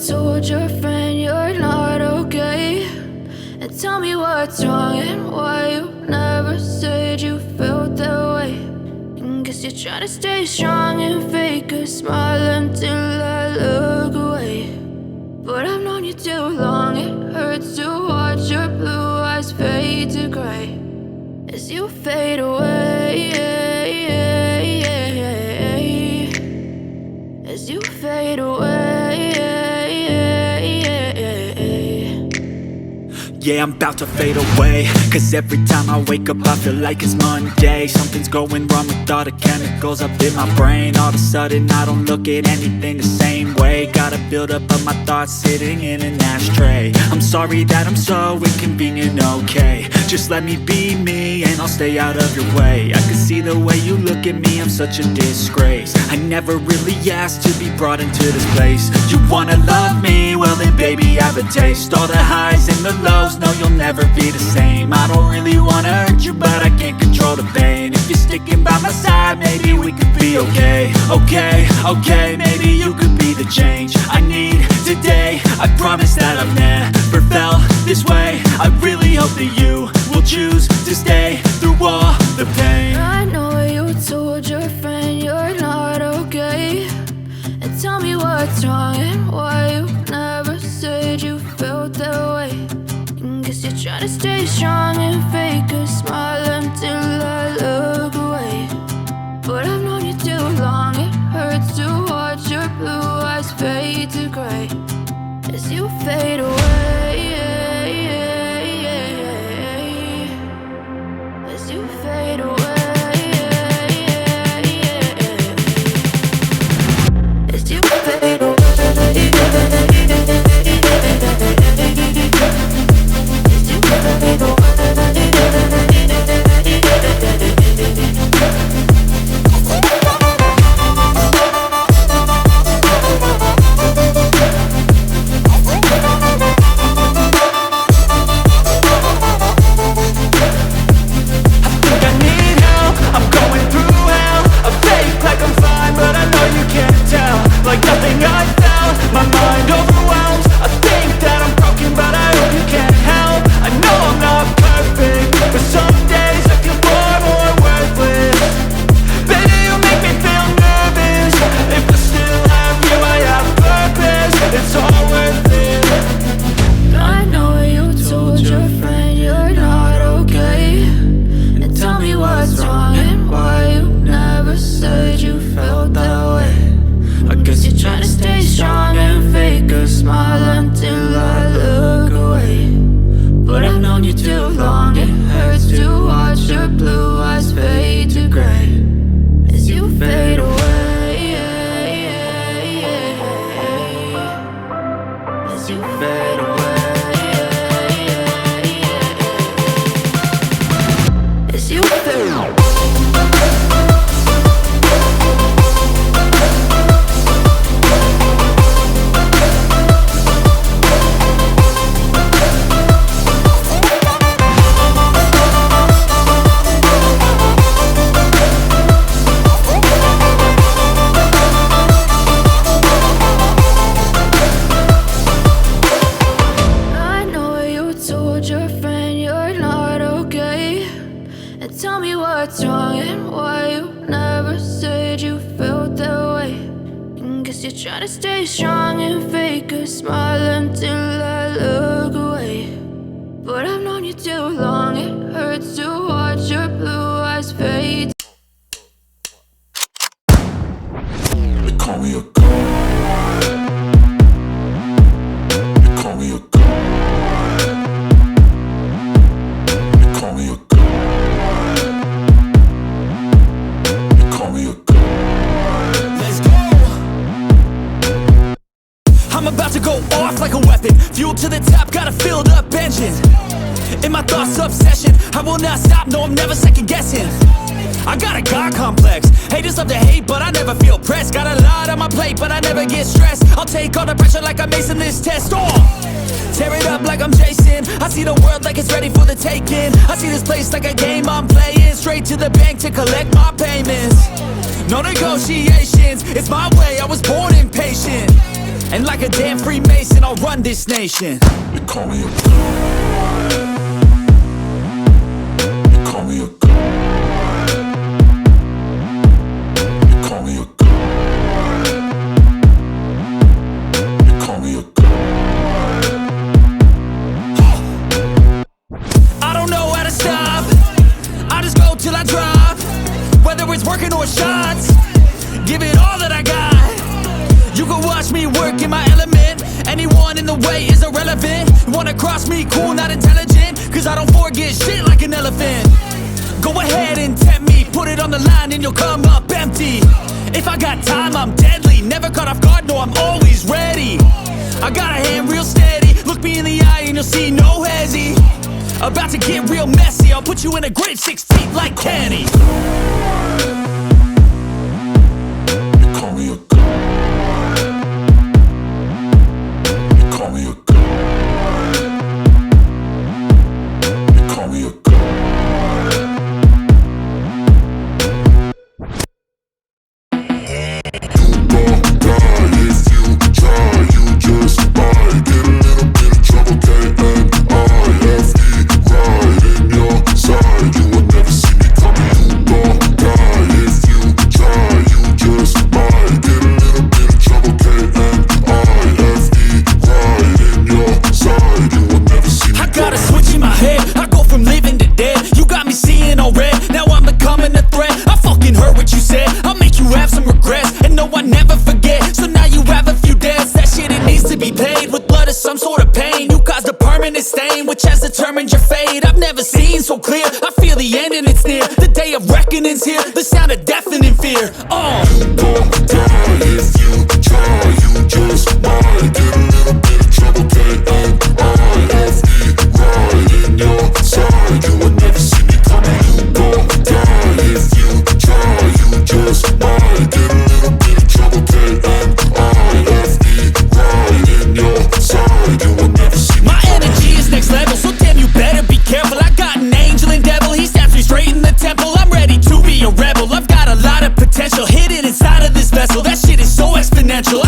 told your friend you're not okay, and tell me what's wrong and why you never said you felt that way. And guess you're trying to stay strong and fake a smile until I look away. But I've known you too long, it hurts to watch your blue eyes fade to gray as you fade away, as you fade away. Yeah, I'm about to fade away, cause every time I wake up I feel like it's Monday. Something's going wrong with all the chemicals up in my brain. All of a sudden I don't look at anything the same way. Gotta build up of my thoughts sitting in an ashtray. I'm sorry that I'm so inconvenient, okay. Just let me be me and I'll stay out of your way. I can see the way you look at me, I'm such a disgrace. I never really asked to be brought into this place. You wanna love me? Well then baby I have a taste. All the highs and the lows, no you'll never be the same. I don't really wanna hurt you but I can't control the pain. If you're sticking by my side maybe we could be okay. Okay, maybe you could be the change I need today. I promise that I've never felt this way. I really hope that you will choose to stay through all the pain. I know you told your friend you're not okay, and tell me what's wrong and why you never said you felt that way. And guess you're trying to stay strong and fake a smile until I look away. But I've known you too long, it hurts to watch your blue eyes fade to gray as you fade away, as you fade away, as you fade away. Try to stay strong and fake a smile until I look away. But I've known you too long, it hurts to watch your blue eyes fade. They call me a god. They call me a god. They call me a god. They call me a god. Let's go! I'm about to go off like a weapon. Fuel to the top, got a filled up engine. In my thoughts, obsession, I will not stop, no I'm never second guessing. I got a God complex, haters love to hate but I never feel pressed. Got a lot on my plate but I never get stressed. I'll take all the pressure like I'm acing this test. Tear it up like I'm Jason. I see the world like it's ready for the taking. I see this place like a game I'm playing. Straight to the bank to collect my payments. No negotiations, it's my way, I was born impatient. And like a damn Freemason, I'll run this nation. They call me a god. They call me a god. They call me a god. They call me a god. I don't know how to stop, I just go till I drop. Whether it's working or shots, give it all that I got. You can watch me work in my element. Anyone in the way is irrelevant. You wanna cross me, cool, not intelligent, cause I don't forget shit like an elephant. Go ahead and tempt me, put it on the line and you'll come up empty. If I got time, I'm deadly, never caught off guard, no, I'm always ready. I got a hand real steady, look me in the eye and you'll see no hezzy. About to get real messy, I'll put you in a grid 6 feet like Kenny. They call me a god. They call me a god. They call me a god. You gon' die if you try, you just might get a little bit of trouble, K-N-I-F-E, right in your side, you will never see me coming. You gon' die if you try, you just might get a little bit of trouble, K-N-I-F-E, right in your side, you will never see me I got a coming. switch in my head, I go from living to dead. You got me seeing all red, now I'm becoming a threat. I fucking heard what you said, I'll make you have some regrets. And no, I never forget, so now you have a few debts. That shit, it needs to be paid with blood or some sort of pain. You caused a permanent stain, which has determined your fate. I've never seen so clear, I feel the end and it's near. The day of reckoning's here, the sound of deafening fear. You gon' die if you try, you just might get a little bit of trouble, K-N-I-F-E, right in your side, you will never see me coming. You gon' die if you try, you just might get a little bit of trouble, K-N-I-F-E, right in your side, you will never see me My coming. energy is next level, so damn you better be careful. I got an angel and devil, he stabs me straight in the temple. I'm ready to be a rebel, I've got a lot of potential hidden inside of this vessel. That shit is so exponential,